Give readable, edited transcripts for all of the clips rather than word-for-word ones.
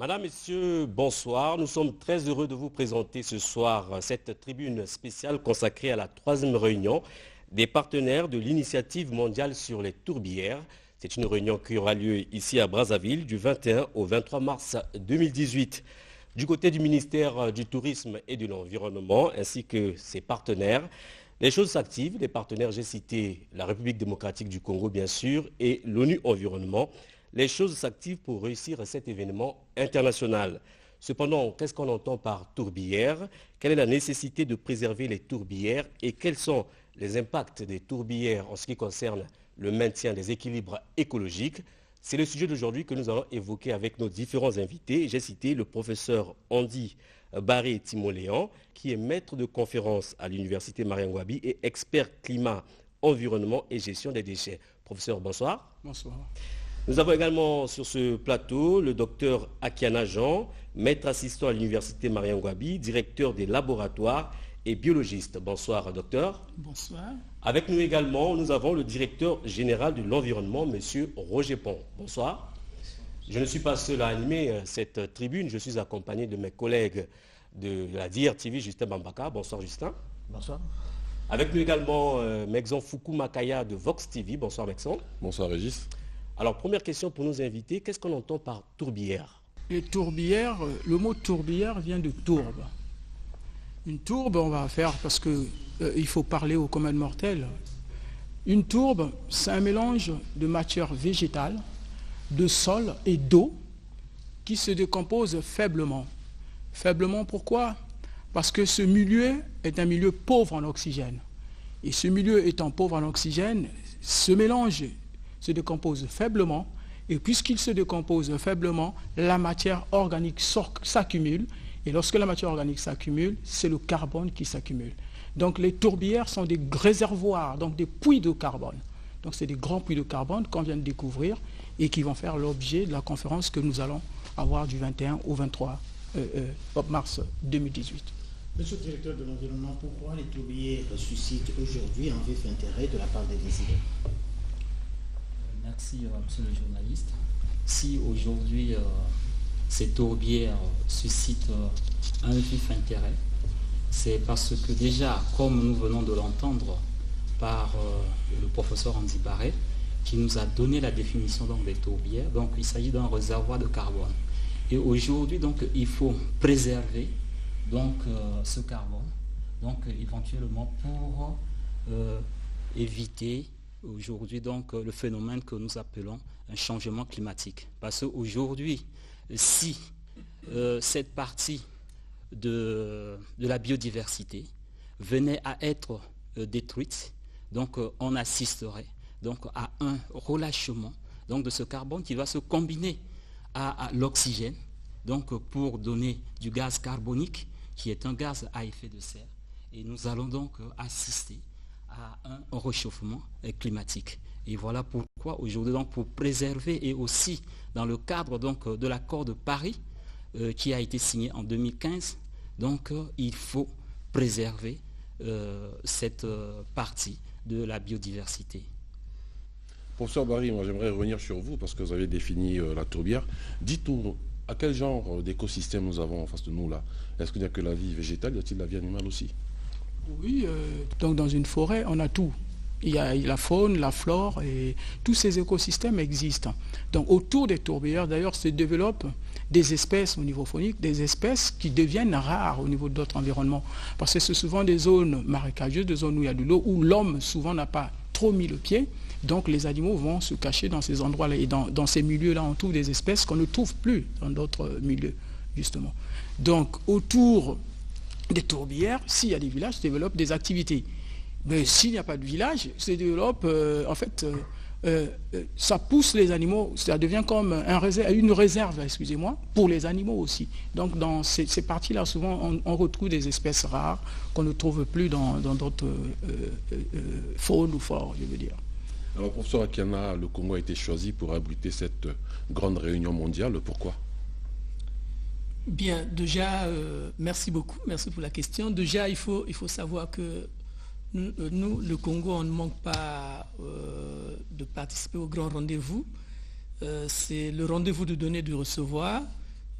Madame, Messieurs, bonsoir. Nous sommes très heureux de vous présenter ce soir cette tribune spéciale consacrée à la 3e réunion des partenaires de l'initiative mondiale sur les tourbières. C'est une réunion qui aura lieu ici à Brazzaville du 21 au 23 mars 2018. Du côté du ministère du Tourisme et de l'Environnement ainsi que ses partenaires, les choses s'activent. Les partenaires, j'ai cité la République démocratique du Congo bien sûr et l'ONU Environnement. Les choses s'activent pour réussir cet événement international. Cependant, qu'est-ce qu'on entend par tourbière? Quelle est la nécessité de préserver les tourbières et quels sont les impacts des tourbières en ce qui concerne le maintien des équilibres écologiques? C'est le sujet d'aujourd'hui que nous allons évoquer avec nos différents invités. J'ai cité le professeur Andy Barré Timoléan, qui est maître de conférence à l'université Mariangouabi et expert climat, environnement et gestion des déchets. Professeur, bonsoir. Bonsoir. Nous avons également sur ce plateau le docteur Akiana Jean, maître assistant à l'université Mariangouabi, directeur des laboratoires et biologiste. Bonsoir, docteur. Bonsoir. Avec nous également, nous avons le directeur général de l'environnement, monsieur Roger Pont. Bonsoir. Je ne suis pas seul à animer cette tribune, je suis accompagné de mes collègues de la DRTV, Justin Bambaka. Bonsoir, Justin. Bonsoir. Avec nous également Mexon Foukou Makaya de Vox TV. Bonsoir, Mexon. Bonsoir, Régis. Alors, première question pour nos invités, qu'est-ce qu'on entend par tourbière? Les tourbières, le mot tourbière vient de tourbe. Une tourbe, on va faire parce que il faut parler au commun mortel. Une tourbe, c'est un mélange de matière végétale, de sol et d'eau qui se décompose faiblement. Faiblement pourquoi? Parce que ce milieu est un milieu pauvre en oxygène. Et ce milieu étant pauvre en oxygène, ce mélange se décompose faiblement, et puisqu'il se décompose faiblement, la matière organique s'accumule, et lorsque la matière organique s'accumule, c'est le carbone qui s'accumule. Donc les tourbières sont des réservoirs, donc des puits de carbone. Donc c'est des grands puits de carbone qu'on vient de découvrir et qui vont faire l'objet de la conférence que nous allons avoir du 21 au 23 mars 2018. Monsieur le directeur de l'environnement, pourquoi les tourbières suscitent aujourd'hui un vif intérêt de la part des décideurs? Merci, monsieur le journaliste. Si aujourd'hui ces tourbières suscitent un vif intérêt, c'est parce que déjà, comme nous venons de l'entendre par le professeur Andy Barré, qui nous a donné la définition donc, des tourbières, donc il s'agit d'un réservoir de carbone. Et aujourd'hui, donc, il faut préserver donc, ce carbone, donc éventuellement pour éviter aujourd'hui donc le phénomène que nous appelons un changement climatique. Parce qu'aujourd'hui, si cette partie de la biodiversité venait à être détruite, donc on assisterait donc à un relâchement donc de ce carbone qui va se combiner à l'oxygène, donc pour donner du gaz carbonique qui est un gaz à effet de serre. Et nous allons donc assister à un réchauffement climatique. Et voilà pourquoi aujourd'hui, donc, pour préserver et aussi dans le cadre donc, de l'accord de Paris qui a été signé en 2015, donc il faut préserver cette partie de la biodiversité. Professeur Barry, moi j'aimerais revenir sur vous parce que vous avez défini la tourbière. Dites-nous, à quel genre d'écosystème nous avons en face de nous là? Est-ce qu'il n'y a que la vie végétale? Y a-t-il de la vie animale aussi? Oui, donc dans une forêt, on a tout. Il y a la faune, la flore, et tous ces écosystèmes existent. Donc autour des tourbières, d'ailleurs, se développent des espèces au niveau faunique, des espèces qui deviennent rares au niveau d'autres environnements. Parce que c'est souvent des zones marécageuses, des zones où il y a de l'eau, où l'homme souvent n'a pas trop mis le pied. Donc les animaux vont se cacher dans ces endroits-là. Et dans ces milieux-là, on trouve des espèces qu'on ne trouve plus dans d'autres milieux, justement. Donc autour des tourbières, s'il y a des villages, se développent des activités. Mais s'il n'y a pas de village, se développe, ça pousse les animaux, ça devient comme une réserve, excusez-moi, pour les animaux aussi. Donc dans ces parties-là, souvent, on retrouve des espèces rares qu'on ne trouve plus dans d'autres faunes ou flores, je veux dire. Alors, professeur Akiana, le Congo a été choisi pour abriter cette grande réunion mondiale. Pourquoi? Bien, déjà, merci beaucoup, merci pour la question. Déjà, il faut savoir que nous, le Congo, on ne manque pas de participer au grand rendez-vous. C'est le rendez-vous de donner, de recevoir.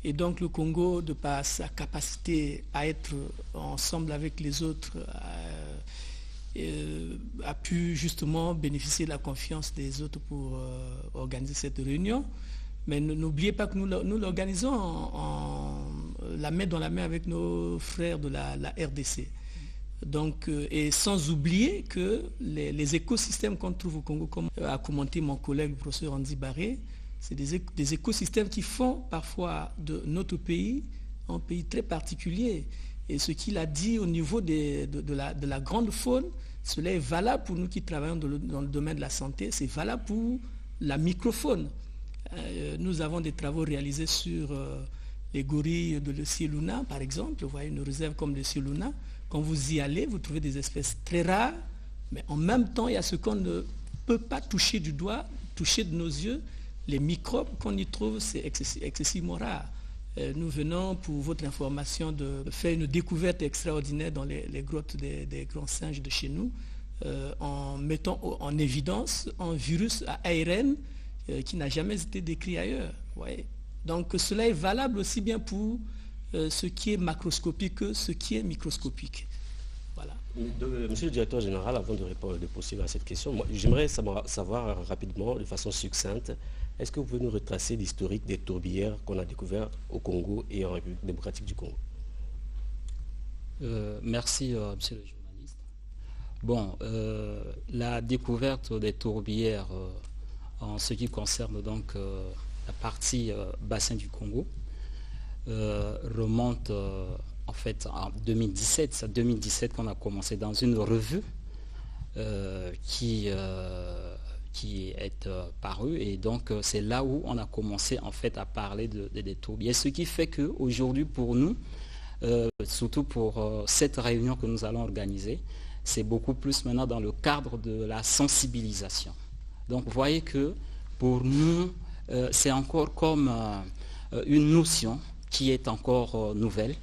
Et donc le Congo, de par sa capacité à être ensemble avec les autres, a pu justement bénéficier de la confiance des autres pour organiser cette réunion. Mais n'oubliez pas que nous l'organisons la main dans la main avec nos frères de la RDC. Donc, et sans oublier que les écosystèmes qu'on trouve au Congo, comme a commenté mon collègue le professeur Andy Barré, c'est des écosystèmes qui font parfois de notre pays un pays très particulier. Et ce qu'il a dit au niveau de la grande faune, cela est valable pour nous qui travaillons dans le domaine de la santé, c'est valable pour la microfaune. Nous avons des travaux réalisés sur les gorilles de l'Ocieluna, par exemple. Vous voyez une réserve comme l'Ocieluna. Quand vous y allez, vous trouvez des espèces très rares, mais en même temps, il y a ce qu'on ne peut pas toucher du doigt, toucher de nos yeux. Les microbes qu'on y trouve, c'est excessivement rare. Nous venons, pour votre information, de faire une découverte extraordinaire dans les grottes des grands singes de chez nous, en mettant en évidence un virus à ARN qui n'a jamais été décrit ailleurs. Ouais. Donc cela est valable aussi bien pour ce qui est macroscopique que ce qui est microscopique. Voilà. Monsieur le directeur général, avant de poursuivre à cette question, j'aimerais savoir rapidement, de façon succincte, est-ce que vous pouvez nous retracer l'historique des tourbières qu'on a découvertes au Congo et en République démocratique du Congo? Merci, monsieur le journaliste. Bon, la découverte des tourbières en ce qui concerne donc la partie bassin du Congo remonte en fait en 2017. C'est en 2017 qu'on a commencé dans une revue qui est parue, et donc c'est là où on a commencé en fait à parler des tourbières. Ce qui fait qu'aujourd'hui pour nous, surtout pour cette réunion que nous allons organiser, c'est beaucoup plus maintenant dans le cadre de la sensibilisation. Donc vous voyez que pour nous, c'est encore comme une notion qui est encore nouvelle.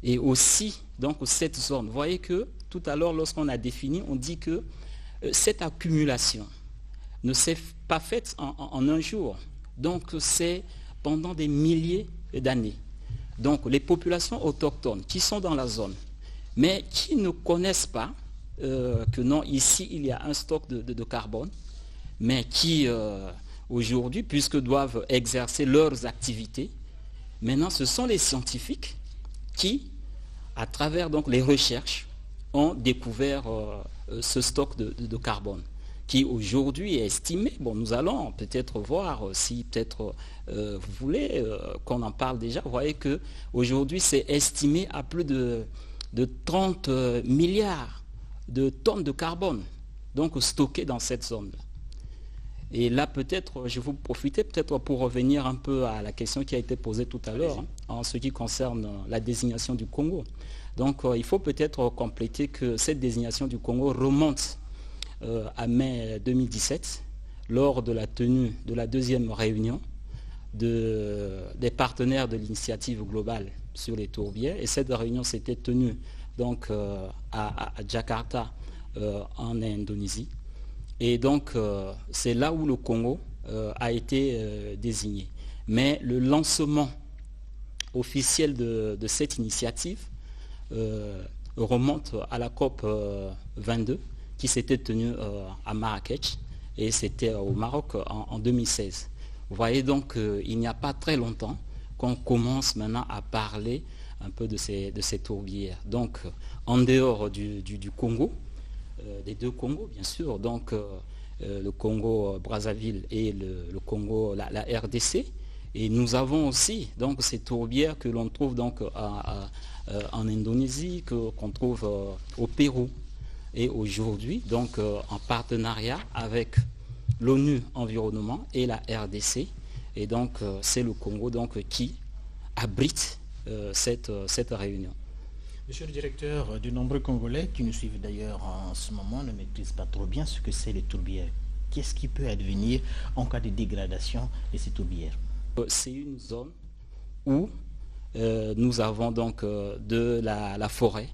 Et aussi, donc cette zone, vous voyez que tout à l'heure, lorsqu'on a défini, on dit que cette accumulation ne s'est pas faite en un jour. Donc c'est pendant des milliers d'années. Donc les populations autochtones qui sont dans la zone, mais qui ne connaissent pas que non, ici il y a un stock de carbone, mais qui aujourd'hui, puisque doivent exercer leurs activités, maintenant ce sont les scientifiques qui, à travers donc les recherches, ont découvert ce stock de carbone, qui aujourd'hui est estimé. Bon, nous allons peut-être voir si peut-être vous voulez qu'on en parle déjà. Vous voyez qu'aujourd'hui c'est estimé à plus de 30 milliards de tonnes de carbone, donc stockées dans cette zone-là. Et là, peut-être, je vais vous profiter peut-être pour revenir un peu à la question qui a été posée tout à l'heure, en ce qui concerne la désignation du Congo. Donc, il faut peut-être compléter que cette désignation du Congo remonte à mai 2017, lors de la tenue de la deuxième réunion des partenaires de l'initiative globale sur les tourbières. Et cette réunion s'était tenue donc à Jakarta, en Indonésie. Et donc, c'est là où le Congo a été désigné. Mais le lancement officiel de cette initiative remonte à la COP 22 qui s'était tenue à Marrakech, et c'était au Maroc en 2016. Vous voyez donc il n'y a pas très longtemps qu'on commence maintenant à parler un peu de ces tourbières. Donc, en dehors du Congo, des deux Congos, bien sûr, donc le Congo Brazzaville et le Congo, la RDC. Et nous avons aussi donc ces tourbières que l'on trouve donc en Indonésie, qu'on trouve au Pérou. Et aujourd'hui, donc en partenariat avec l'ONU Environnement et la RDC. Et donc c'est le Congo donc qui abrite cette réunion. Monsieur le directeur, de nombreux Congolais qui nous suivent d'ailleurs en ce moment ne maîtrisent pas trop bien ce que c'est les tourbières. Qu'est-ce qui peut advenir en cas de dégradation de ces tourbières? C'est une zone où nous avons donc de la forêt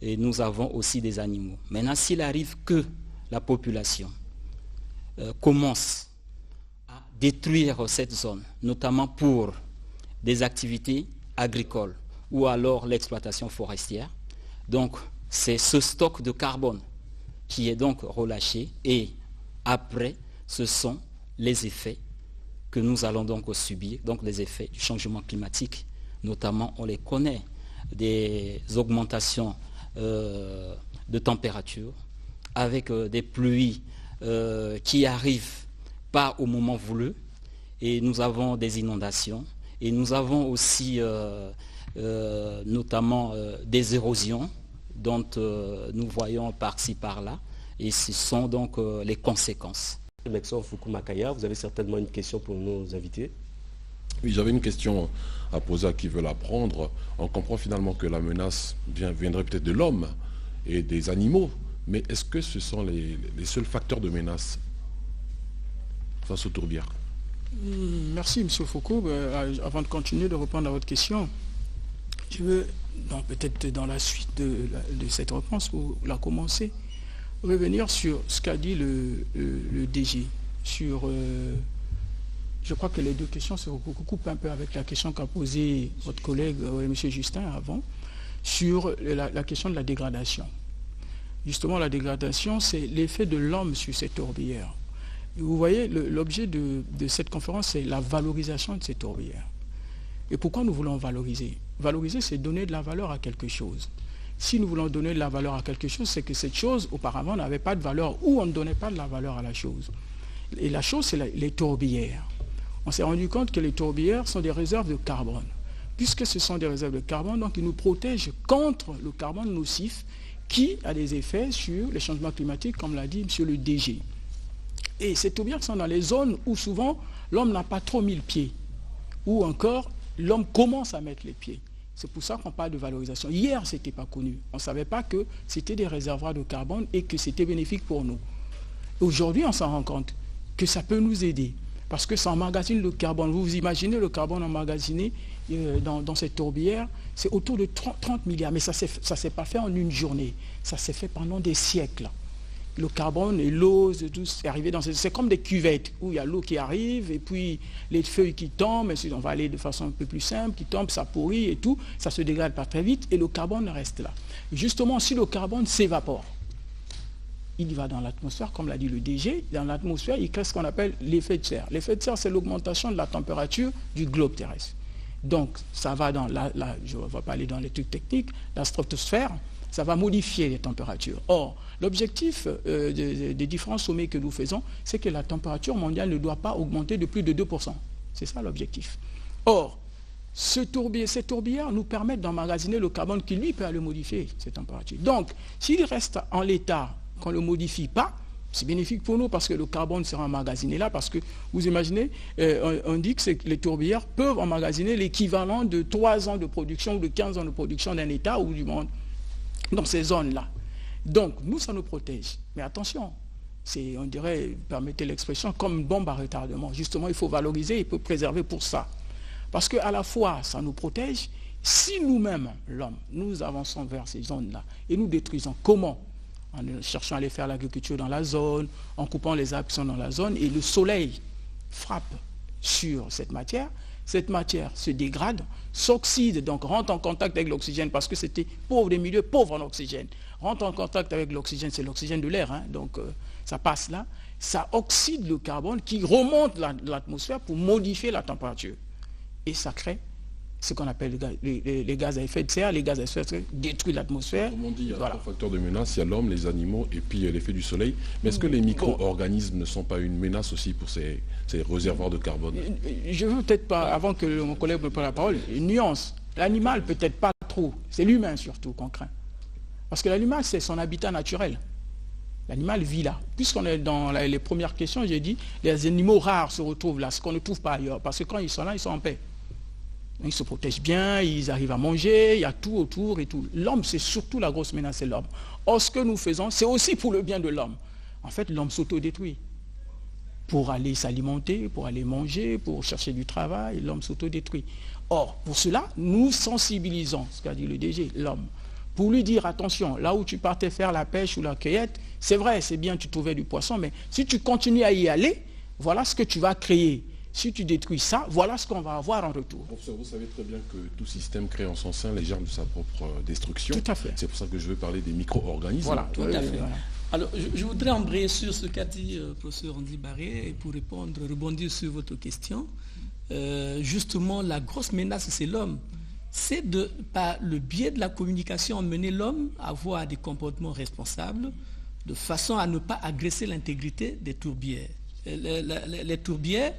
et nous avons aussi des animaux. Maintenant, s'il arrive que la population commence à détruire cette zone, notamment pour des activités agricoles ou alors l'exploitation forestière. Donc, c'est ce stock de carbone qui est donc relâché et après, ce sont les effets que nous allons donc subir, donc les effets du changement climatique. Notamment, on les connaît, des augmentations de température avec des pluies qui arrivent pas au moment voulu et nous avons des inondations et nous avons aussi notamment des érosions dont nous voyons par-ci par-là et ce sont donc les conséquences. Maxence Fukumakaya, vous avez certainement une question pour nos invités. Oui, j'avais une question à poser à qui veut la prendre. On comprend finalement que la menace viendrait peut-être de l'homme et des animaux, mais est-ce que ce sont les seuls facteurs de menace face aux tourbières? Merci M. Foucault. Avant de continuer de répondre à votre question, je veux, peut-être dans la suite de cette réponse, pour la commencer, revenir sur ce qu'a dit le DG, sur... je crois que les deux questions se recoupent un peu avec la question qu'a posée votre collègue, M. Justin, avant, sur la question de la dégradation. Justement, la dégradation, c'est l'effet de l'homme sur ces tourbières. Et vous voyez, l'objet de cette conférence, c'est la valorisation de ces tourbières. Et pourquoi nous voulons valoriser? Valoriser, c'est donner de la valeur à quelque chose. Si nous voulons donner de la valeur à quelque chose, c'est que cette chose, auparavant, n'avait pas de valeur ou on ne donnait pas de la valeur à la chose. Et la chose, c'est les tourbières. On s'est rendu compte que les tourbières sont des réserves de carbone. Puisque ce sont des réserves de carbone, donc ils nous protègent contre le carbone nocif qui a des effets sur les changements climatiques, comme l'a dit M. le DG. Et ces tourbières sont dans les zones où souvent l'homme n'a pas trop mis le pied, ou encore l'homme commence à mettre les pieds. C'est pour ça qu'on parle de valorisation. Hier, ce n'était pas connu. On ne savait pas que c'était des réservoirs de carbone et que c'était bénéfique pour nous. Aujourd'hui, on s'en rend compte que ça peut nous aider. Parce que ça emmagasine le carbone. Vous imaginez le carbone emmagasiné dans cette tourbière, c'est autour de 30 milliards. Mais ça ne s'est pas fait en une journée. Ça s'est fait pendant des siècles. Le carbone et l'eau, c'est arrivé dans c'est comme des cuvettes où il y a l'eau qui arrive et puis les feuilles qui tombent, et on va aller de façon un peu plus simple, qui tombent, ça pourrit et tout, ça se dégrade pas très vite et le carbone reste là. Et justement, si le carbone s'évapore, il va dans l'atmosphère, comme l'a dit le DG, dans l'atmosphère, il crée ce qu'on appelle l'effet de serre. L'effet de serre, c'est l'augmentation de la température du globe terrestre. Donc, ça va dans je ne vais pas aller dans les trucs techniques, la stratosphère, ça va modifier les températures. Or, l'objectif des différents sommets que nous faisons, c'est que la température mondiale ne doit pas augmenter de plus de 2%. C'est ça l'objectif. Or, ces tourbières nous permettent d'emmagasiner le carbone qui, lui, peut aller modifier ces températures. Donc, s'il reste en l'état, qu'on ne le modifie pas, c'est bénéfique pour nous parce que le carbone sera emmagasiné là, parce que vous imaginez, on dit que les tourbières peuvent emmagasiner l'équivalent de 3 ans de production ou de 15 ans de production d'un État ou du monde dans ces zones-là. Donc, nous, ça nous protège. Mais attention, c'est, on dirait, permettez l'expression, comme une bombe à retardement. Justement, il faut valoriser, il faut préserver pour ça. Parce qu'à la fois, ça nous protège, si nous-mêmes, l'homme, nous avançons vers ces zones-là et nous détruisons, comment? En cherchant à aller faire l'agriculture dans la zone, en coupant les arbres qui sont dans la zone, et le soleil frappe sur cette matière se dégrade, s'oxyde, donc rentre en contact avec l'oxygène, parce que c'était pauvre des milieux pauvres en oxygène, rentre en contact avec l'oxygène, c'est l'oxygène de l'air, hein, donc ça passe là, ça oxyde le carbone qui remonte l'atmosphère pour modifier la température. Et ça crée ce qu'on appelle les gaz à effet de serre. Les gaz à effet de serre détruisent l'atmosphère. Comme on dit, il y a 3 facteurs de menace, il y a l'homme, les animaux et puis l'effet du soleil. Mais est-ce que les micro-organismes ne sont pas une menace aussi pour ces réservoirs de carbone? Je veux peut-être pas, avant que mon collègue me prenne la parole, une nuance. L'animal peut-être pas trop, c'est l'humain surtout qu'on craint. Parce que l'animal, c'est son habitat naturel. L'animal vit là. Puisqu'on est dans les premières questions, j'ai dit, les animaux rares se retrouvent là, ce qu'on ne trouve pas ailleurs. Parce que quand ils sont là, ils sont en paix. Ils se protègent bien, ils arrivent à manger, il y a tout autour et tout. L'homme, c'est surtout la grosse menace, c'est l'homme. Or, ce que nous faisons, c'est aussi pour le bien de l'homme. En fait, l'homme s'autodétruit. Pour aller s'alimenter, pour aller manger, pour chercher du travail, l'homme s'autodétruit. Or, pour cela, nous sensibilisons, ce qu'a dit le DG, l'homme. Pour lui dire, attention, là où tu partais faire la pêche ou la cueillette, c'est vrai, c'est bien, tu trouvais du poisson, mais si tu continues à y aller, voilà ce que tu vas créer. Si tu détruis ça, voilà ce qu'on va avoir en retour. Professeur, vous savez très bien que tout système crée en son sein les germes de sa propre destruction. Tout à fait. C'est pour ça que je veux parler des micro-organismes. Voilà, Tout à fait. voilà. Alors, je voudrais embrayer sur ce qu'a dit professeur Andy Barré, et pour rebondir sur votre question. Justement, la grosse menace, c'est l'homme. C'est par le biais de la communication, emmener l'homme à avoir des comportements responsables, de façon à ne pas agresser l'intégrité des tourbières. Les tourbières,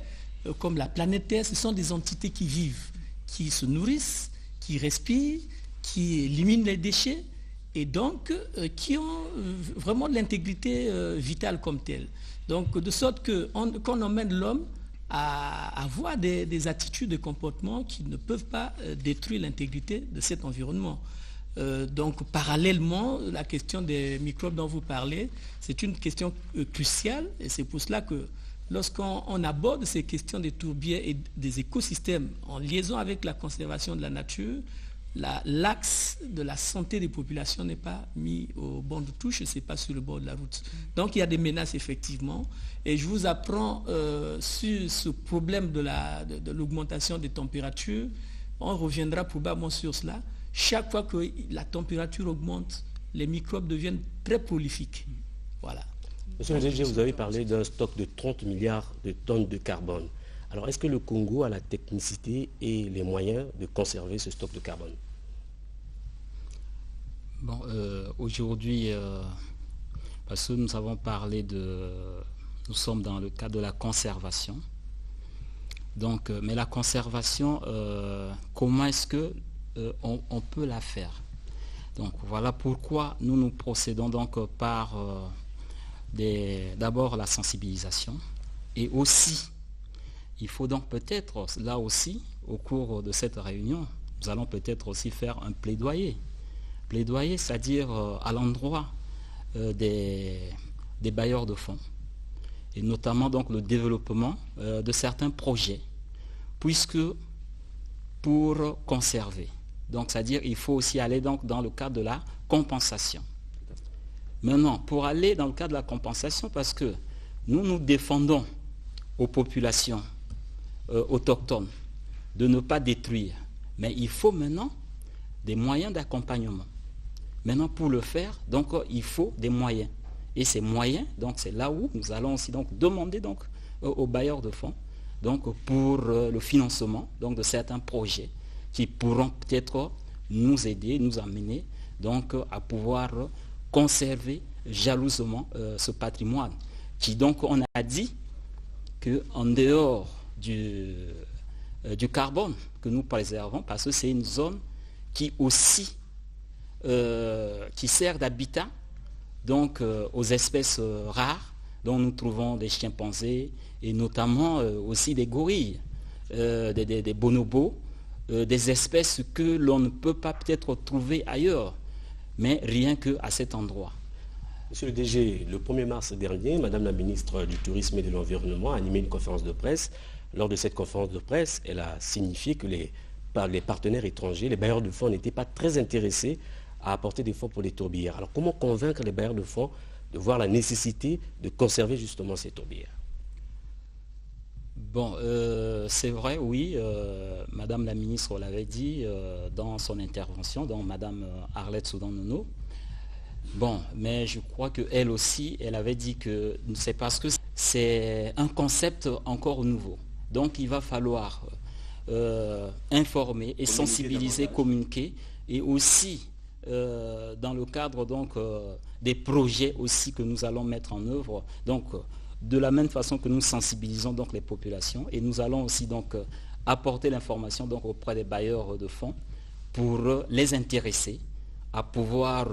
comme la planète Terre, ce sont des entités qui vivent, qui se nourrissent, qui respirent, qui éliminent les déchets, et donc qui ont vraiment de l'intégrité vitale comme telle. Donc de sorte qu'on emmène l'homme à avoir des attitudes, des comportements qui ne peuvent pas détruire l'intégrité de cet environnement. Donc parallèlement, la question des microbes dont vous parlez, c'est une question cruciale, et c'est pour cela que lorsqu'on aborde ces questions des tourbières et des écosystèmes en liaison avec la conservation de la nature, l'axe de la santé des populations n'est pas mis au banc de touche, ce n'est pas sur le bord de la route. Donc il y a des menaces effectivement, et je vous apprends sur ce problème de l'augmentation des températures, on reviendra probablement sur cela. Chaque fois que la température augmente, les microbes deviennent très prolifiques. Voilà. Monsieur le DG, vous avez parlé d'un stock de 30 milliards de tonnes de carbone. Alors, est-ce que le Congo a la technicité et les moyens de conserver ce stock de carbone? Bon, aujourd'hui, parce que nous avons parlé nous sommes dans le cadre de la conservation. Donc, mais la conservation, comment est-ce que on peut la faire? Donc, voilà pourquoi nous procédons donc par d'abord la sensibilisation, et aussi il faut donc peut-être là aussi au cours de cette réunion nous allons peut-être aussi faire un plaidoyer, c'est-à-dire à l'endroit des bailleurs de fonds, et notamment donc le développement de certains projets, puisque pour conserver, donc c'est-à-dire il faut aussi aller donc dans le cadre de la compensation. Maintenant, pour aller dans le cadre de la compensation, parce que nous défendons aux populations autochtones de ne pas détruire, mais il faut maintenant des moyens d'accompagnement. Maintenant, pour le faire, donc il faut des moyens. Et ces moyens, donc c'est là où nous allons aussi donc demander donc aux bailleurs de fonds donc pour le financement donc de certains projets qui pourront peut-être nous aider, nous amener donc à pouvoir conserver jalousement ce patrimoine qui, donc, on a dit qu'en dehors du carbone que nous préservons, parce que c'est une zone qui aussi qui sert d'habitat donc aux espèces rares dont nous trouvons des chimpanzés et notamment aussi des gorilles, des bonobos, des espèces que l'on ne peut pas peut-être trouver ailleurs, mais rien qu'à cet endroit. Monsieur le DG, le 1er mars dernier, Madame la ministre du Tourisme et de l'Environnement a animé une conférence de presse. Lors de cette conférence de presse, elle a signifié que les partenaires étrangers, les bailleurs de fonds, n'étaient pas très intéressés à apporter des fonds pour les tourbières. Alors comment convaincre les bailleurs de fonds de voir la nécessité de conserver justement ces tourbières? Bon, c'est vrai, oui, Madame la ministre l'avait dit dans son intervention, donc Madame Arlette Soudan-Nono. Bon, mais je crois qu'elle aussi, elle avait dit que c'est parce que c'est un concept encore nouveau. Donc il va falloir informer et sensibiliser, communiquer, et aussi dans le cadre donc des projets aussi que nous allons mettre en œuvre. Donc de la même façon que nous sensibilisons donc les populations, et nous allons aussi donc apporter l'information donc auprès des bailleurs de fonds pour les intéresser à pouvoir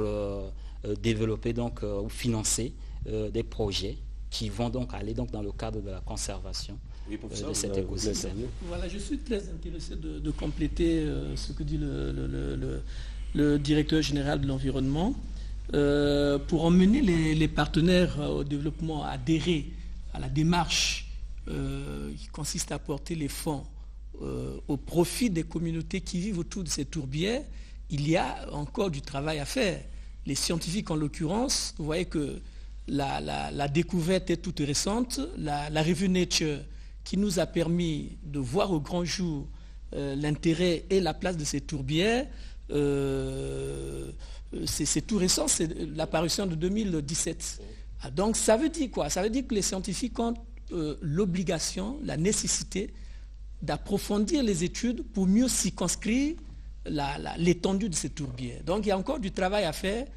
développer donc ou financer des projets qui vont donc aller donc dans le cadre de la conservation de cet écosystème. Voilà, je suis très intéressé de compléter ce que dit le directeur général de l'environnement pour emmener les partenaires au développement à adhérer à la démarche qui consiste à apporter les fonds au profit des communautés qui vivent autour de ces tourbières. Il y a encore du travail à faire. Les scientifiques, en l'occurrence, vous voyez que la découverte est toute récente. La revue Nature, qui nous a permis de voir au grand jour l'intérêt et la place de ces tourbières, c'est tout récent, c'est l'apparition de 2017. Donc ça veut dire quoi? Ça veut dire que les scientifiques ont l'obligation, la nécessité d'approfondir les études pour mieux circonscrire l'étendue de ces tourbières. Donc il y a encore du travail à faire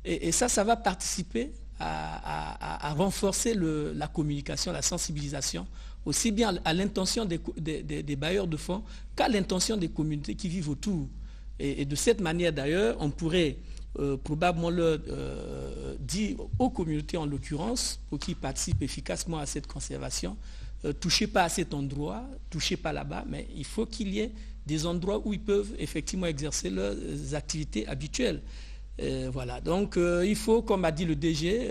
et ça va participer à renforcer la communication, la sensibilisation, aussi bien à l'intention des bailleurs de fonds qu'à l'intention des communautés qui vivent autour. Et de cette manière d'ailleurs, on pourrait probablement leur dire aux communautés en l'occurrence, pour qu'ils participent efficacement à cette conservation, touchez pas à cet endroit, touchez pas là-bas, mais il faut qu'il y ait des endroits où ils peuvent effectivement exercer leurs activités habituelles. Voilà, donc il faut, comme a dit le DG,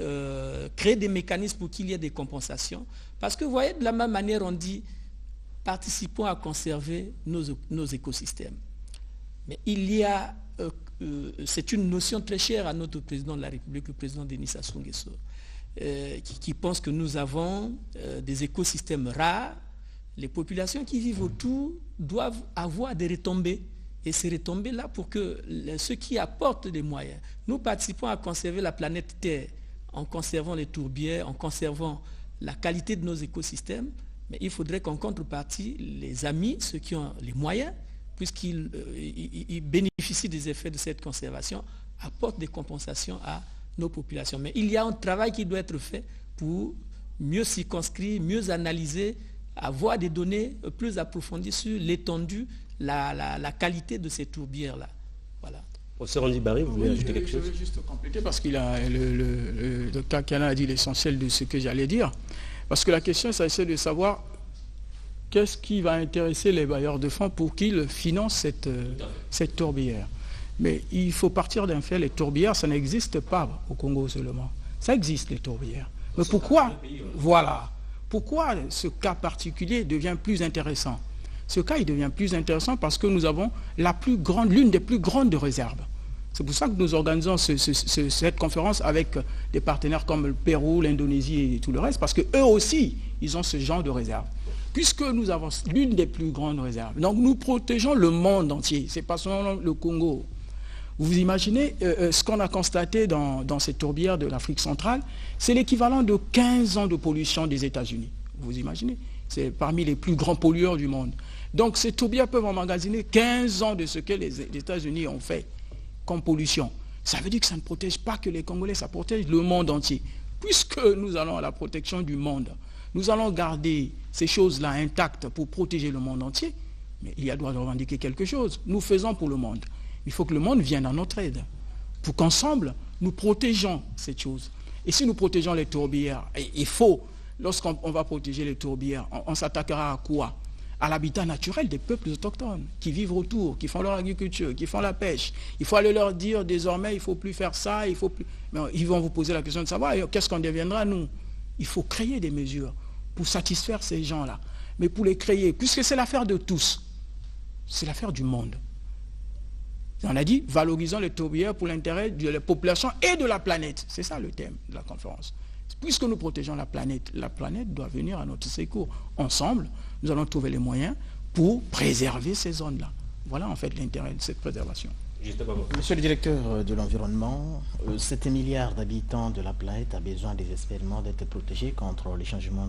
créer des mécanismes pour qu'il y ait des compensations. Parce que vous voyez, de la même manière, on dit, participons à conserver nos écosystèmes. Mais il y a, c'est une notion très chère à notre président de la République, le président Denis Sassou Nguesso, qui pense que nous avons des écosystèmes rares. Les populations qui vivent autour doivent avoir des retombées. Et ces retombées-là, pour que ceux qui apportent des moyens, nous participons à conserver la planète Terre en conservant les tourbières, en conservant la qualité de nos écosystèmes, mais il faudrait qu'en contrepartie, les amis, ceux qui ont les moyens, puisqu'ils bénéficient des effets de cette conservation, apportent des compensations à nos populations. Mais il y a un travail qui doit être fait pour mieux circonscrire, mieux analyser, avoir des données plus approfondies sur l'étendue, la qualité de ces tourbières-là. Voilà. Professeur Andy Barry, vous voulez ajouter quelque chose? Je vais juste compléter parce qu'il a le docteur Kana a dit l'essentiel de ce que j'allais dire. Parce que la question, c'est de savoir qu'est-ce qui va intéresser les bailleurs de fonds pour qu'ils financent cette tourbière. Mais il faut partir d'un fait, les tourbières, ça n'existe pas au Congo seulement. Ça existe, les tourbières. Mais pourquoi? Voilà. Pourquoi ce cas particulier devient plus intéressant? Ce cas, il devient plus intéressant parce que nous avons l'une des plus grandes réserves. C'est pour ça que nous organisons cette conférence avec des partenaires comme le Pérou, l'Indonésie et tout le reste, parce qu'eux aussi, ils ont ce genre de réserve. Puisque nous avons l'une des plus grandes réserves. Donc nous protégeons le monde entier, ce n'est pas seulement le Congo. Vous imaginez ce qu'on a constaté dans ces tourbières de l'Afrique centrale, c'est l'équivalent de 15 ans de pollution des États-Unis. Vous imaginez? C'est parmi les plus grands pollueurs du monde. Donc ces tourbières peuvent emmagasiner 15 ans de ce que les États-Unis ont fait comme pollution. Ça veut dire que ça ne protège pas que les Congolais, ça protège le monde entier. Puisque nous allons à la protection du monde, nous allons garder ces choses-là intactes pour protéger le monde entier, mais il doit revendiquer quelque chose. Nous faisons pour le monde. Il faut que le monde vienne à notre aide pour qu'ensemble, nous protégeons cette chose. Et si nous protégeons les tourbières, il faut, lorsqu'on va protéger les tourbières, on s'attaquera à quoi? À l'habitat naturel des peuples autochtones qui vivent autour, qui font leur agriculture, qui font la pêche. Il faut aller leur dire désormais, il ne faut plus faire ça, il faut plus... Mais ils vont vous poser la question de savoir qu'est-ce qu'on deviendra nous? Il faut créer des mesures pour satisfaire ces gens-là. Mais pour les créer, puisque c'est l'affaire de tous, c'est l'affaire du monde. On a dit, valorisons les tourbières pour l'intérêt de la population et de la planète. C'est ça le thème de la conférence. Puisque nous protégeons la planète doit venir à notre secours. Ensemble, nous allons trouver les moyens pour préserver ces zones-là. Voilà en fait l'intérêt de cette préservation. Monsieur le directeur de l'environnement, 7 milliards d'habitants de la planète a besoin désespérément d'être protégés contre les changements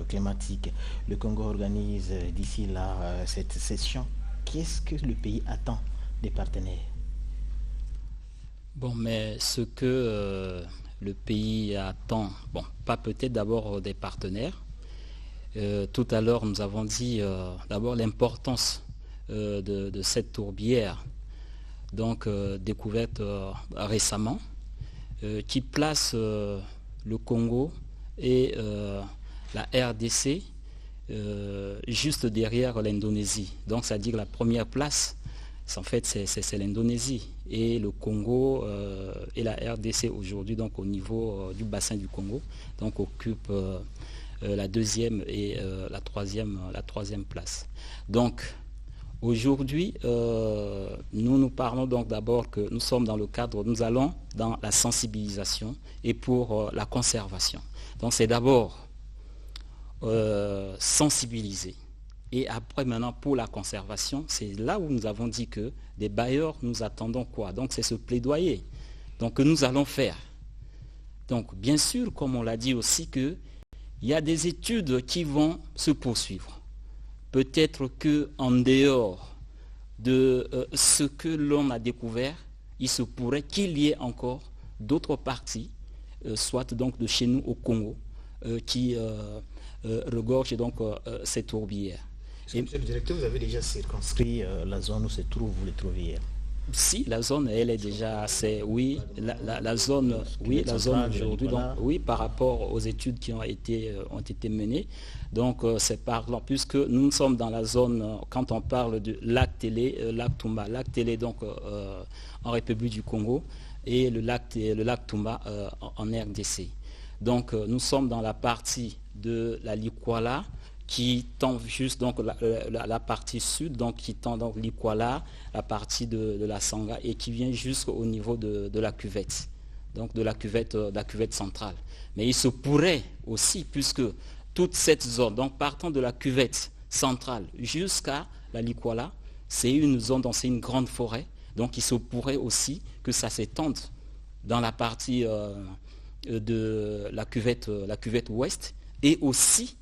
climatiques. Le Congo organise d'ici là cette session. Qu'est-ce que le pays attend des partenaires? Bon, mais ce que le pays attend, bon, pas peut-être d'abord des partenaires. Tout à l'heure, nous avons dit d'abord l'importance de cette tourbière, donc découverte récemment, qui place le Congo et la RDC juste derrière l'Indonésie. Donc, c'est-à-dire la première place, en fait, c'est l'Indonésie. Et le Congo et la RDC aujourd'hui, donc au niveau du bassin du Congo, donc occupent la deuxième et la troisième place. Donc, aujourd'hui, nous parlons donc d'abord que nous sommes dans le cadre, nous allons dans la sensibilisation et pour la conservation. Donc c'est d'abord sensibiliser. Et après, maintenant, pour la conservation, c'est là où nous avons dit que des bailleurs, nous attendons quoi? Donc, c'est ce plaidoyer que nous allons faire. Donc, bien sûr, comme on l'a dit aussi, qu'il y a des études qui vont se poursuivre. Peut-être qu'en dehors de ce que l'on a découvert, il se pourrait qu'il y ait encore d'autres parties, soit donc de chez nous au Congo, qui regorgent donc ces tourbières. Monsieur le directeur, vous avez déjà circonscrit la zone où se trouvent les tourbières? Si, la zone, elle est déjà assez, oui, la zone, oui, la zone aujourd'hui, donc oui, par rapport aux études qui ont été menées. Donc c'est parlant, puisque nous sommes dans la zone, quand on parle du lac Télé, lac Tumba, lac Télé donc en République du Congo et le lac Tumba en RDC. Donc nous sommes dans la partie de la Likwala, qui tend juste donc la partie sud, donc qui tend donc l'Ikwala, la partie de la Sanga et qui vient jusqu'au niveau de la cuvette, donc de la cuvette centrale. Mais il se pourrait aussi, puisque toute cette zone, donc partant de la cuvette centrale jusqu'à la Likwala, c'est une zone, donc c'est une grande forêt, donc il se pourrait aussi que ça s'étende dans la partie de la cuvette ouest et aussi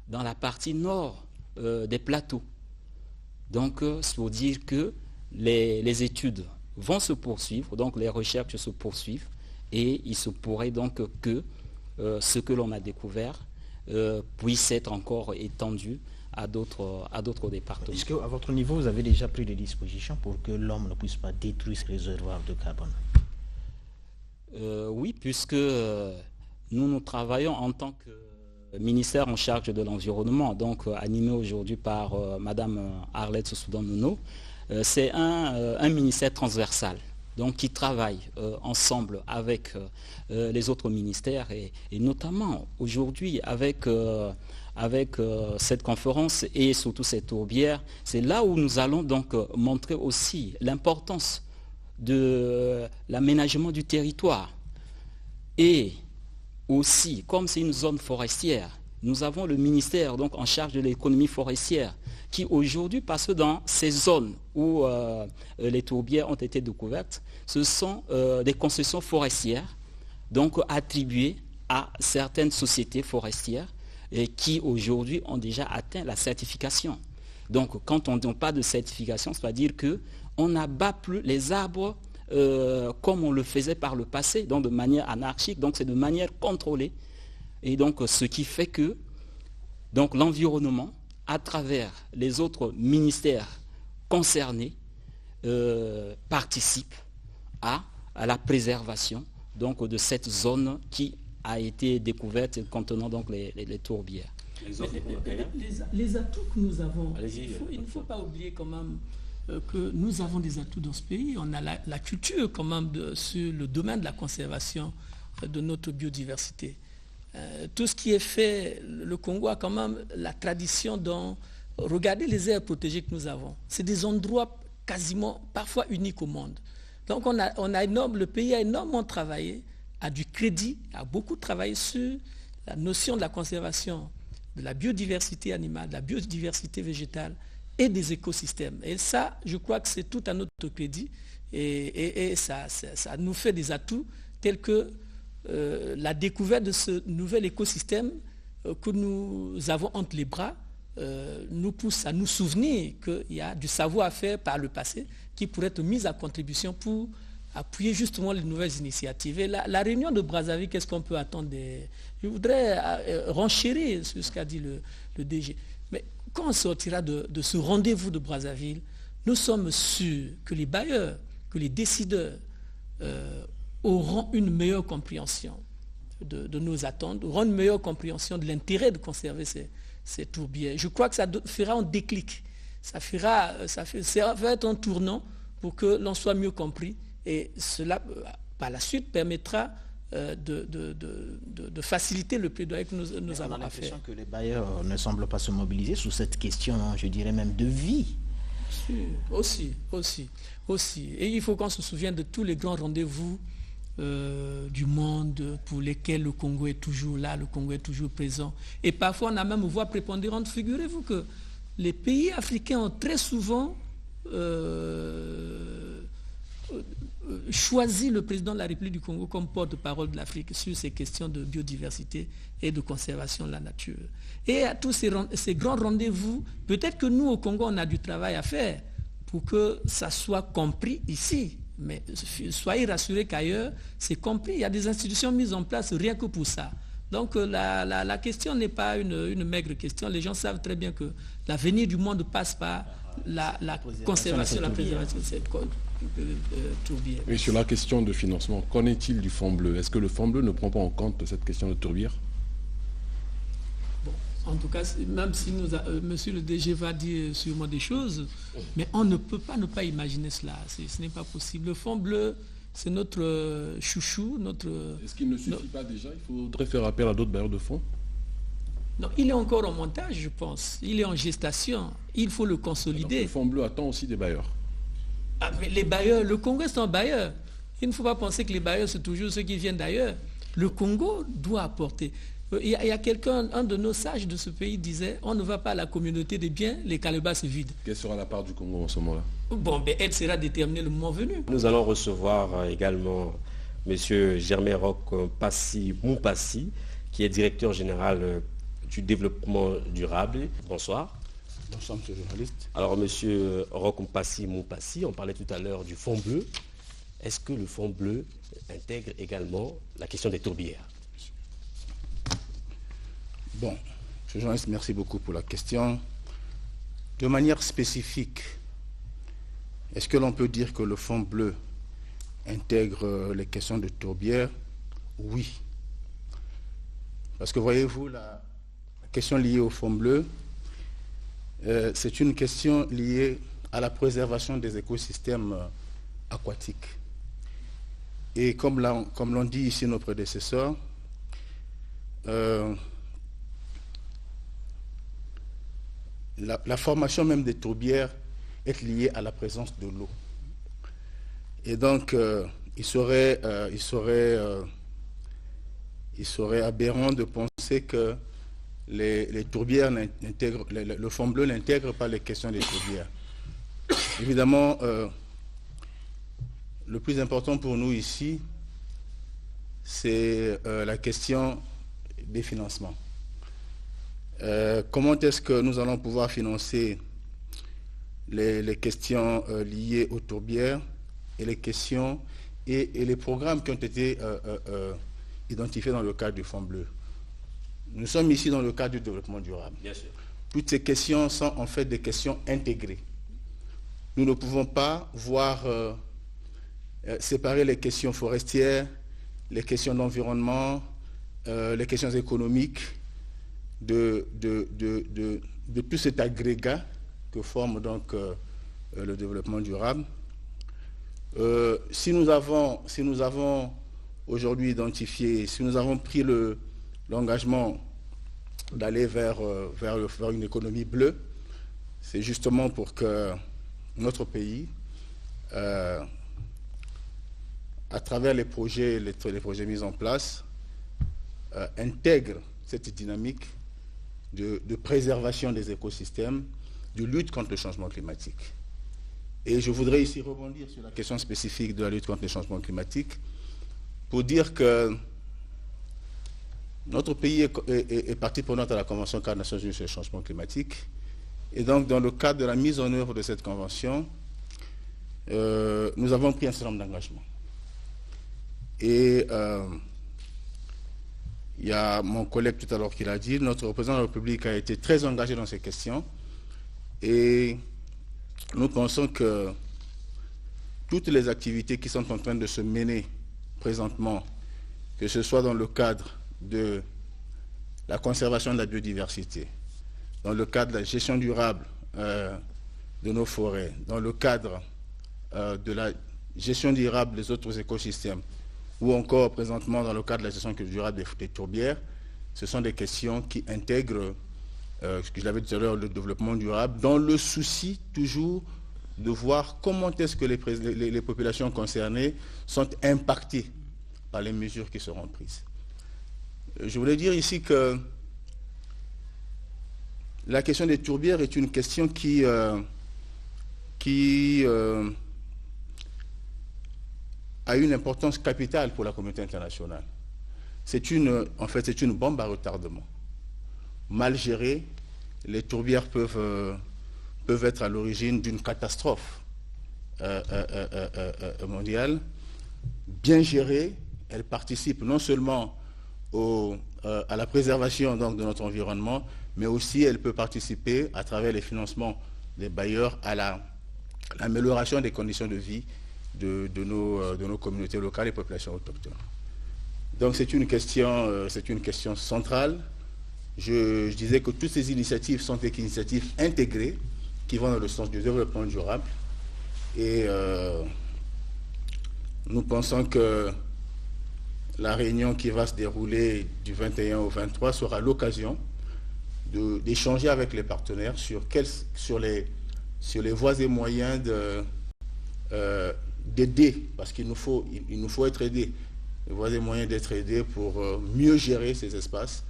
dans la partie nord des plateaux. Donc, c'est pour dire que les études vont se poursuivre, donc les recherches se poursuivent, et il se pourrait donc que ce que l'on a découvert puisse être encore étendu à d'autres départements. Est-ce qu'à votre niveau, vous avez déjà pris des dispositions pour que l'homme ne puisse pas détruire ce réservoir de carbone? Oui, puisque nous travaillons en tant que ministère en charge de l'environnement, donc animé aujourd'hui par Madame Arlette Soudan-Nono. C'est un ministère transversal, donc qui travaille ensemble avec les autres ministères et notamment aujourd'hui avec cette conférence et surtout cette tourbière. C'est là où nous allons donc montrer aussi l'importance de l'aménagement du territoire. Et aussi, comme c'est une zone forestière, nous avons le ministère donc en charge de l'économie forestière qui aujourd'hui, parce que dans ces zones où les tourbières ont été découvertes, ce sont des concessions forestières donc attribuées à certaines sociétés forestières et qui aujourd'hui ont déjà atteint la certification. Donc quand on n'a pas de certification, c'est-à-dire qu'on n'abat plus les arbres comme on le faisait par le passé, donc de manière anarchique, donc c'est de manière contrôlée. Et donc ce qui fait que donc, l'environnement, à travers les autres ministères concernés, participe à la préservation donc, de cette zone qui a été découverte contenant donc les tourbières. Les atouts que nous avons, il ne faut pas oublier quand même que nous avons des atouts dans ce pays. On a la culture quand même sur le domaine de la conservation de notre biodiversité. Tout ce qui est fait, le Congo a quand même la tradition dans... Regardez les aires protégées que nous avons. C'est des endroits quasiment, parfois uniques au monde. Donc le pays a énormément travaillé, a du crédit, a beaucoup travaillé sur la notion de la conservation de la biodiversité animale, de la biodiversité végétale et des écosystèmes. Et ça, je crois que c'est tout à notre crédit et ça nous fait des atouts tels que la découverte de ce nouvel écosystème que nous avons entre les bras nous pousse à nous souvenir qu'il y a du savoir-faire par le passé qui pourrait être mis à contribution pour appuyer justement les nouvelles initiatives. Et la réunion de Brazzaville, qu'est-ce qu'on peut attendre Je voudrais renchérir sur ce qu'a dit le DG. Mais quand on sortira de ce rendez-vous de Brazzaville, nous sommes sûrs que les bailleurs, que les décideurs auront une meilleure compréhension de nos attentes, auront une meilleure compréhension de l'intérêt de conserver ces tourbières. Je crois que ça fera un déclic. Ça va être un tournant pour que l'on soit mieux compris et cela, par la suite, permettra de faciliter le plaidoyer que nous avons à faire. On a l'impression que les bailleurs ne semblent pas se mobiliser sur cette question, je dirais même de vie. Aussi. Et il faut qu'on se souvienne de tous les grands rendez-vous du monde pour lesquels le Congo est toujours là, le Congo est toujours présent. Et parfois, on a même voix prépondérante. Figurez-vous que les pays africains ont très souvent choisi le président de la République du Congo comme porte-parole de l'Afrique sur ces questions de biodiversité et de conservation de la nature. Et à tous ces grands rendez-vous, peut-être que nous, au Congo, on a du travail à faire pour que ça soit compris ici. Mais soyez rassurés qu'ailleurs, c'est compris. Il y a des institutions mises en place rien que pour ça. Donc la question n'est pas une maigre question. Les gens savent très bien que l'avenir du monde passe par la conservation, la préservation de cette tourbière. Et sur la question de financement, qu'en est-il du Fonds bleu? Est-ce que le Fonds bleu ne prend pas en compte cette question de tourbière? Bon, en tout cas, même si monsieur le DG va dire sûrement des choses, mais on ne peut pas ne pas imaginer cela. Ce n'est pas possible. Le Fonds bleu, c'est notre chouchou, notre... Est-ce qu'il ne suffit pas déjà? Il faudrait faire appel à d'autres bailleurs de fonds? Non, il est encore en montage, je pense. Il est en gestation. Il faut le consolider. Donc, le Fonds bleu attend aussi des bailleurs. Ah, mais les bailleurs, le Congo est un bailleur. Il ne faut pas penser que les bailleurs, c'est toujours ceux qui viennent d'ailleurs. Le Congo doit apporter. Il y a quelqu'un, un de nos sages de ce pays disait, on ne va pas à la communauté des biens, les calebasses vides. Quelle sera la part du Congo en ce moment-là? Bon, ben, elle sera déterminée le moment venu. Nous allons recevoir également M. Germain Roch Passi Moupassi, qui est directeur général du développement durable. Bonsoir. Bonsoir, monsieur le journaliste. Alors, M. Roch Passi Moupassi, on parlait tout à l'heure du Fonds bleu. Est-ce que le Fonds bleu intègre également la question des tourbières? Bon, monsieur le journaliste, merci beaucoup pour la question. De manière spécifique, est-ce que l'on peut dire que le Fonds bleu intègre les questions de tourbières? Oui. Parce que voyez-vous, la question liée au Fonds bleu, c'est une question liée à la préservation des écosystèmes aquatiques. Et comme l'ont dit ici nos prédécesseurs, la formation même des tourbières est liée à la présence de l'eau. Et donc, il serait aberrant de penser que les tourbières le Fonds bleu n'intègre pas les questions des tourbières. Évidemment, le plus important pour nous ici, c'est la question des financements. Comment est-ce que nous allons pouvoir financer les questions liées aux tourbières et les questions et les programmes qui ont été identifiés dans le cadre du Fonds bleu? Nous sommes ici dans le cadre du développement durable. Bien sûr. Toutes ces questions sont en fait des questions intégrées. Nous ne pouvons pas voir séparer les questions forestières, les questions d'environnement, les questions économiques de tout cet agrégat que forme donc le développement durable. Si nous avons aujourd'hui identifié, si nous avons pris l'engagement d'aller vers une économie bleue, c'est justement pour que notre pays, à travers les projets mis en place, intègre cette dynamique de préservation des écosystèmes, de lutte contre le changement climatique. Et je voudrais ici rebondir sur la question spécifique de la lutte contre le changement climatique pour dire que notre pays est partie prenante à la Convention cadre des Nations Unies sur le changement climatique. Et donc, dans le cadre de la mise en œuvre de cette convention, nous avons pris un certain nombre d'engagements. Et il y a mon collègue tout à l'heure qui l'a dit, notre représentant de la République a été très engagé dans ces questions. Et nous pensons que toutes les activités qui sont en train de se mener présentement, que ce soit dans le cadre de la conservation de la biodiversité, dans le cadre de la gestion durable de nos forêts, dans le cadre de la gestion durable des autres écosystèmes, ou encore présentement dans le cadre de la gestion durable des tourbières, ce sont des questions qui intègrent, ce que je l'avais dit tout à l'heure, le développement durable, dans le souci toujours de voir comment est-ce que les populations concernées sont impactées par les mesures qui seront prises. Je voulais dire ici que la question des tourbières est une question qui a une importance capitale pour la communauté internationale. En fait, c'est une bombe à retardement. Mal gérée, les tourbières peuvent être à l'origine d'une catastrophe mondiale. Bien gérée, elle participe non seulement à la préservation donc, de notre environnement, mais aussi elle peut participer à travers les financements des bailleurs à l'amélioration des conditions de vie de nos communautés locales et populations autochtones. Donc c'est une question centrale. Je disais que toutes ces initiatives sont des initiatives intégrées qui vont dans le sens du développement durable. Et nous pensons que la réunion qui va se dérouler du 21 au 23 sera l'occasion d'échanger avec les partenaires sur les voies et moyens d'aider, parce qu'il nous faut être aidés, les voies et moyens d'être aidés pour mieux gérer ces espaces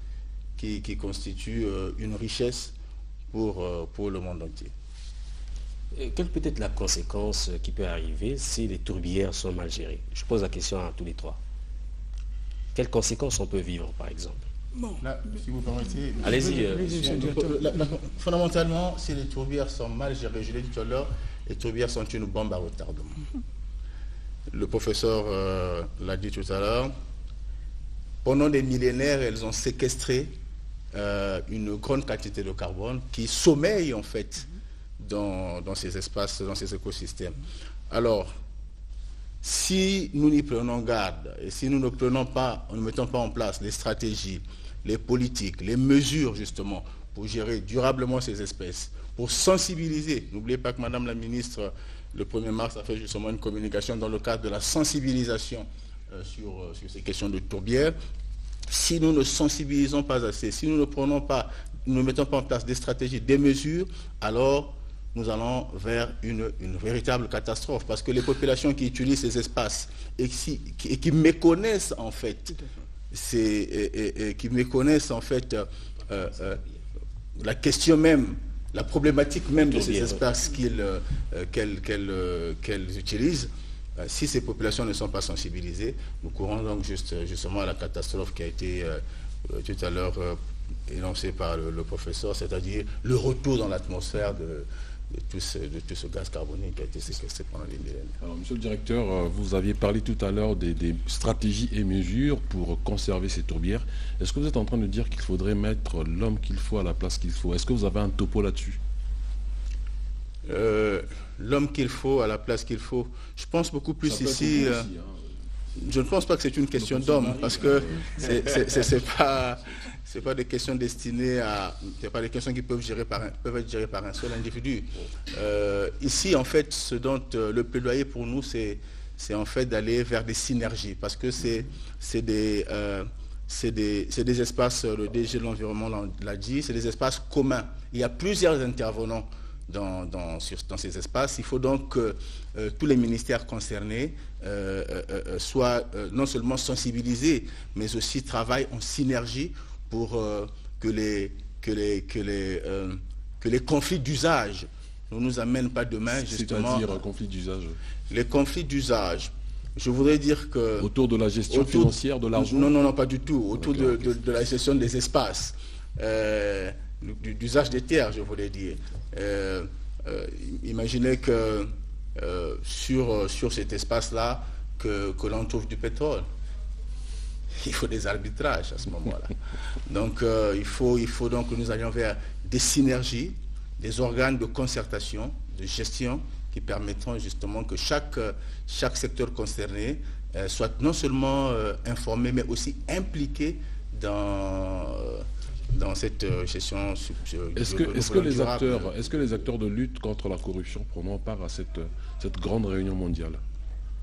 qui constituent une richesse pour le monde entier. Quelle peut être la conséquence qui peut arriver si les tourbières sont mal gérées? Je pose la question à tous les trois. Quelles conséquences on peut vivre, par exemple? Bon, là, si vous permettez... Allez-y. Fondamentalement, si les tourbières sont mal gérées, je l'ai dit tout à l'heure, les tourbières sont une bombe à retardement. Le professeur l'a dit tout à l'heure. Pendant des millénaires, elles ont séquestré une grande quantité de carbone qui sommeille, en fait, dans ces espaces, dans ces écosystèmes. Alors, si nous n'y prenons garde et si nous ne mettons pas en place les stratégies, les politiques, les mesures justement pour gérer durablement ces espèces, pour sensibiliser, n'oubliez pas que Madame la Ministre, le 1er mars, a fait justement une communication dans le cadre de la sensibilisation sur ces questions de tourbières. Si nous ne sensibilisons pas assez, si nous ne mettons pas en place des stratégies, des mesures, alors nous allons vers une véritable catastrophe, parce que les populations qui utilisent ces espaces et qui méconnaissent en fait, la question même, la problématique même de ces espaces qu'elles utilisent, si ces populations ne sont pas sensibilisées, nous courons donc justement à la catastrophe qui a été tout à l'heure énoncée par le professeur, c'est-à-dire le retour dans l'atmosphère de tout ce gaz carbonique qui a été séquestré pendant les millénaires. Alors, monsieur le directeur, vous aviez parlé tout à l'heure des stratégies et mesures pour conserver ces tourbières. Est-ce que vous êtes en train de dire qu'il faudrait mettre l'homme qu'il faut à la place qu'il faut? Est-ce que vous avez un topo là-dessus? L'homme qu'il faut à la place qu'il faut, je pense beaucoup plus ici... Je ne pense pas que c'est une question d'homme, parce que c'est pas des questions destinées à... C'est pas des questions qui peuvent être gérées par un seul individu. Ici, en fait, ce dont le plaidoyer pour nous, c'est en fait d'aller vers des synergies, parce que c'est des espaces, le DG de l'environnement l'a dit, c'est des espaces communs. Il y a plusieurs intervenants dans ces espaces. Il faut donc que tous les ministères concernés soient non seulement sensibilisés, mais aussi travaillent en synergie pour que les conflits d'usage ne nous amènent pas demain justement... C'est-à-dire conflits d'usage? Les conflits d'usage, je voudrais dire que... Autour de la gestion financière de l'argent? Non, pas du tout. Autour de la gestion des espaces. D'usage des terres, je voulais dire. Imaginez que sur cet espace-là, que l'on trouve du pétrole. Il faut des arbitrages à ce moment-là. Donc il faut donc que nous allions vers des synergies, des organes de concertation, de gestion, qui permettront justement que chaque secteur concerné soit non seulement informé, mais aussi impliqué dans cette gestion. Est-ce que les acteurs de lutte contre la corruption prendront part à cette grande réunion mondiale?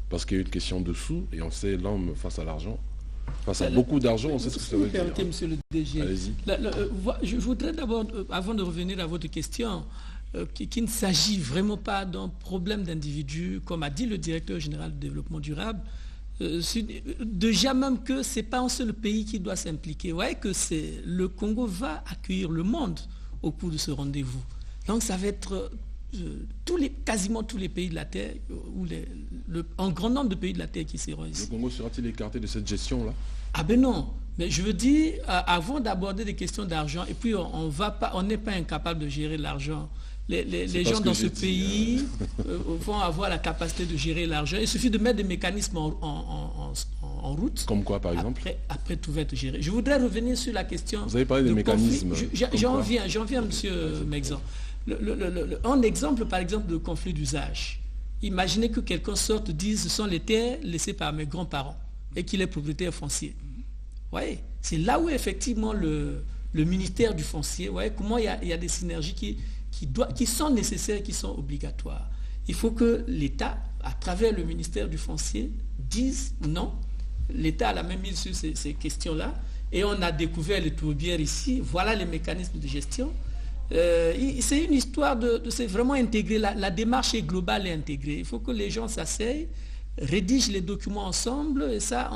Parce qu'il y a eu une question de sous, et on sait l'homme face à l'argent, face à beaucoup d'argent, on sait ce que ça veut dire. Monsieur le DG, je voudrais d'abord, avant de revenir à votre question, qu'il ne s'agit vraiment pas d'un problème d'individu, comme a dit le directeur général du développement durable. déjà même que ce n'est pas un seul pays qui doit s'impliquer. Vous voyez que le Congo va accueillir le monde au cours de ce rendez-vous. Donc ça va être quasiment tous les pays de la Terre, ou un grand nombre de pays de la Terre qui seront ici. Le Congo sera-t-il écarté de cette gestion-là? Ah ben non, mais je veux dire, avant d'aborder des questions d'argent, et puis on n'est pas incapable de gérer l'argent. Les gens dans ce pays vont avoir la capacité de gérer l'argent. Il suffit de mettre des mécanismes en route. Comme quoi, par exemple? Après, tout va être géré. Je voudrais revenir sur la question. Vous avez parlé des mécanismes. J'en viens, monsieur Mexan. Un exemple, par exemple, de conflit d'usage. Imaginez que quelqu'un sorte, dise ce sont les terres laissées par mes grands-parents et qu'il est propriétaire foncier. Ouais, c'est là où effectivement le ministère du foncier, ouais, comment il y a des synergies qui sont nécessaires, qui sont obligatoires. Il faut que l'État, à travers le ministère du foncier, dise non. L'État a la même mise sur ces questions-là. Et on a découvert les tourbières ici. Voilà les mécanismes de gestion. C'est une histoire c'est vraiment intégré. La démarche est globale et intégrée. Il faut que les gens s'asseyent, rédigent les documents ensemble, et ça,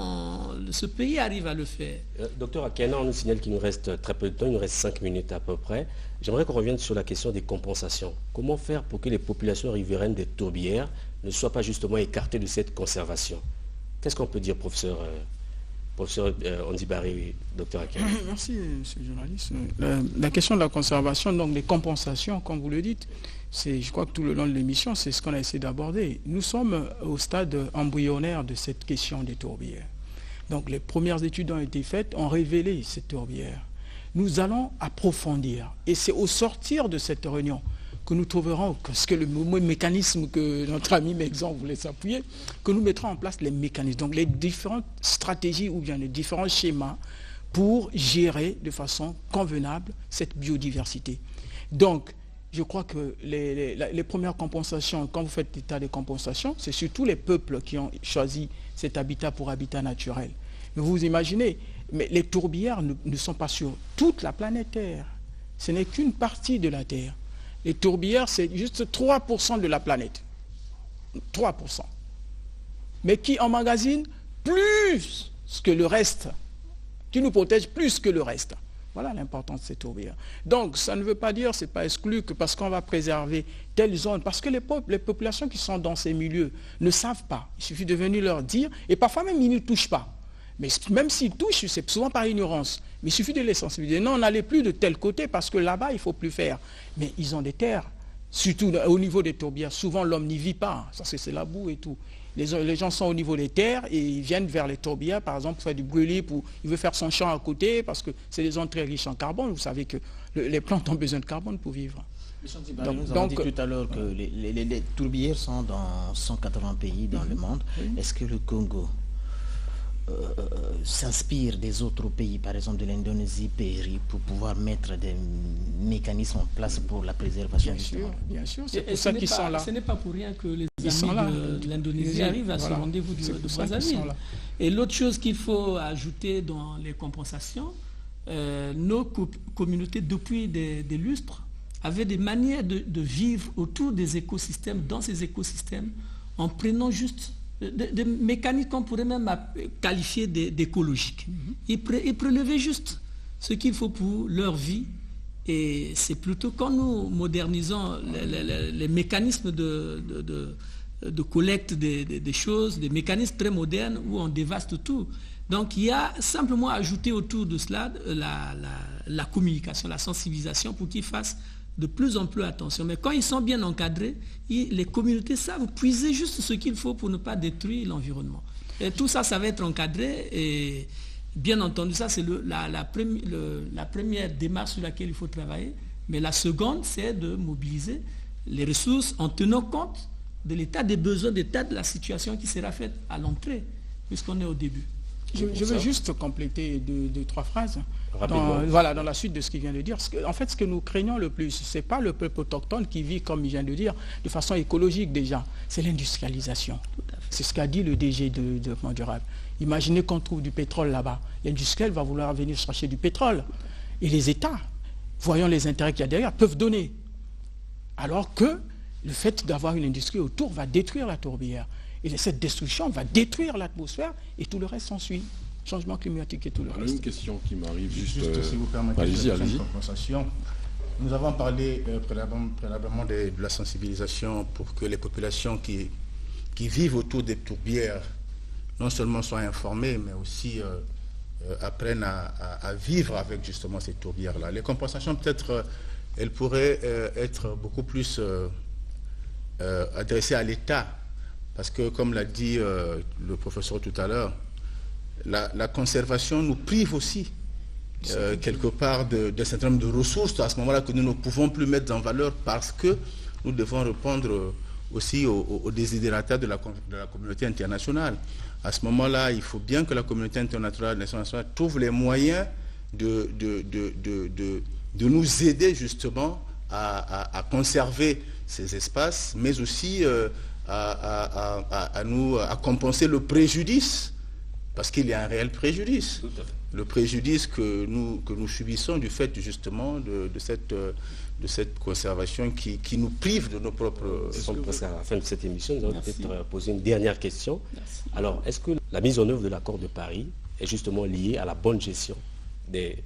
ce pays arrive à le faire. Docteur Akena, on nous signale qu'il nous reste très peu de temps, il nous reste 5 minutes à peu près. J'aimerais qu'on revienne sur la question des compensations. Comment faire pour que les populations riveraines des tourbières ne soient pas justement écartées de cette conservation? Qu'est-ce qu'on peut dire, professeur Ondibari, docteur Akena? Merci, monsieur le journaliste. La question de la conservation, donc des compensations, comme vous le dites, je crois que tout le long de l'émission, c'est ce qu'on a essayé d'aborder. Nous sommes au stade embryonnaire de cette question des tourbières. Donc les premières études ont été faites, ont révélé cette tourbière. Nous allons approfondir. Et c'est au sortir de cette réunion que nous trouverons, parce que le mécanisme que notre ami Mexan voulait s'appuyer, que nous mettrons en place les mécanismes, donc les différentes stratégies ou bien les différents schémas pour gérer de façon convenable cette biodiversité. Donc, je crois que les premières compensations, quand vous faites état des compensations, c'est surtout les peuples qui ont choisi cet habitat pour habitat naturel. Mais vous imaginez, mais les tourbières ne sont pas sur toute la planète Terre. Ce n'est qu'une partie de la Terre. Les tourbières, c'est juste 3% de la planète. 3%. Mais qui emmagasinent plus que le reste, qui nous protègent plus que le reste. Voilà l'importance de ces tourbières. Donc, ça ne veut pas dire, ce n'est pas exclu que parce qu'on va préserver telle zone, parce que les populations qui sont dans ces milieux ne savent pas. Il suffit de venir leur dire, et parfois même ils ne touchent pas. Mais même s'ils touchent, c'est souvent par ignorance. Mais il suffit de les sensibiliser. Non, n'allez plus de tel côté parce que là-bas, il ne faut plus faire. Mais ils ont des terres, surtout au niveau des tourbières. Souvent, l'homme n'y vit pas. Ça, c'est la boue et tout. Les gens sont au niveau des terres et ils viennent vers les tourbières, par exemple, pour faire du brûlis, ou il veut faire son champ à côté parce que c'est des zones très riches en carbone. Vous savez que les plantes ont besoin de carbone pour vivre. Nous avons dit tout à l'heure que les tourbières sont dans 180 pays dans le monde. Est-ce que le Congo s'inspire des autres pays, par exemple de l'Indonésie, Pérou, pour pouvoir mettre des mécanismes en place pour la préservation? Bien sûr, c'est pour ça qu'ils sont là. Ce n'est pas pour rien que les amis de l'Indonésie arrivent à ce rendez-vous de Brazzaville. Et l'autre chose qu'il faut ajouter dans les compensations, nos communautés, depuis des lustres, avaient des manières de vivre autour des écosystèmes, dans ces écosystèmes, en prenant juste des mécanismes qu'on pourrait même qualifier d'écologiques. Ils prélevaient juste ce qu'il faut pour leur vie. Et c'est plutôt quand nous modernisons les mécanismes de collecte des choses, des mécanismes très modernes où on dévaste tout. Donc il y a simplement à ajouter autour de cela la communication, la sensibilisation pour qu'ils fassent de plus en plus attention. Mais quand ils sont bien encadrés, les communautés savent puiser juste ce qu'il faut pour ne pas détruire l'environnement. Et tout ça, ça va être encadré. Et bien entendu, ça, c'est la première démarche sur laquelle il faut travailler. Mais la seconde, c'est de mobiliser les ressources en tenant compte de l'état des besoins, de l'état de la situation qui sera faite à l'entrée, puisqu'on est au début. Je veux juste compléter deux, trois phrases dans la suite de ce qu'il vient de dire. En fait, ce que nous craignons le plus, ce n'est pas le peuple autochtone qui vit, comme il vient de dire, de façon écologique déjà. C'est l'industrialisation. C'est ce qu'a dit le DG de développement durable. Imaginez qu'on trouve du pétrole là-bas. L'industriel va vouloir venir chercher du pétrole. Et les États, voyant les intérêts qu'il y a derrière, peuvent donner. Alors que le fait d'avoir une industrie autour va détruire la tourbière. Et cette destruction va détruire l'atmosphère et tout le reste s'ensuit. Changement climatique et tout le reste. Une question qui m'arrive juste si vous permettez, allez-y. Compensation. Nous avons parlé préalablement de la sensibilisation pour que les populations qui vivent autour des tourbières non seulement soient informées, mais aussi apprennent à vivre avec justement ces tourbières-là. Les compensations, peut-être, elles pourraient être beaucoup plus adressées à l'État, parce que, comme l'a dit le professeur tout à l'heure, la conservation nous prive aussi quelque part d'un certain nombre de ressources à ce moment-là que nous ne pouvons plus mettre en valeur parce que nous devons répondre aussi aux désidératas de la communauté internationale. À ce moment-là, il faut bien que la communauté internationale trouve les moyens de nous aider justement à conserver ces espaces, mais aussi à compenser le préjudice, parce qu'il y a un réel préjudice. Le préjudice que nous subissons du fait justement de cette conservation qui nous prive de nos propres... Nous sommes presque à la fin de cette émission, nous allons peut-être poser une dernière question. Merci. Alors, est-ce que la mise en œuvre de l'accord de Paris est justement liée à la bonne gestion des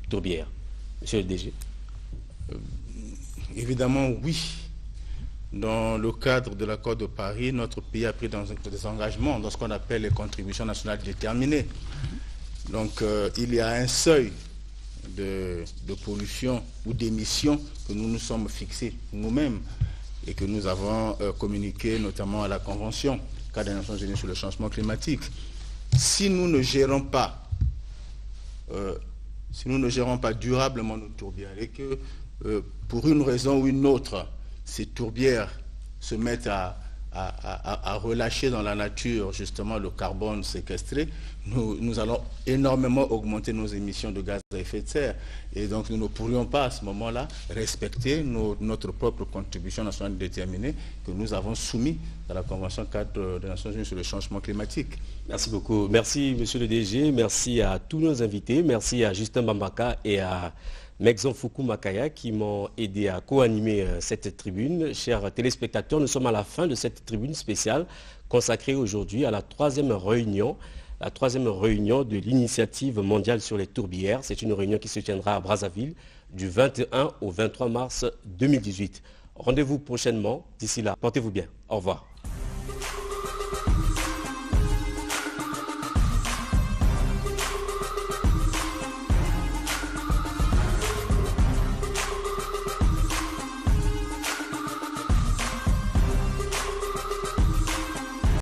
tourbières? Monsieur le DG. Évidemment, oui. Dans le cadre de l'accord de Paris, notre pays a pris des engagements dans ce qu'on appelle les contributions nationales déterminées. Donc, il y a un seuil de pollution ou d'émissions que nous nous sommes fixés nous-mêmes et que nous avons communiqué notamment à la Convention cadre des Nations Unies sur le changement climatique. Si nous ne gérons pas durablement nos tourbières et que pour une raison ou une autre, ces tourbières se mettent à relâcher dans la nature justement le carbone séquestré, nous allons énormément augmenter nos émissions de gaz à effet de serre. Et donc nous ne pourrions pas à ce moment-là respecter notre propre contribution nationale déterminée que nous avons soumise à la Convention cadre des Nations Unies sur le changement climatique. Merci beaucoup. Merci monsieur le DG, merci à tous nos invités, merci à Justin Bambaka et à Mexon Fuku Makaya qui m'ont aidé à co-animer cette tribune. Chers téléspectateurs, nous sommes à la fin de cette tribune spéciale consacrée aujourd'hui à la troisième réunion de l'initiative mondiale sur les tourbières. C'est une réunion qui se tiendra à Brazzaville du 21 au 23 mars 2018. Rendez-vous prochainement. D'ici là, portez-vous bien. Au revoir.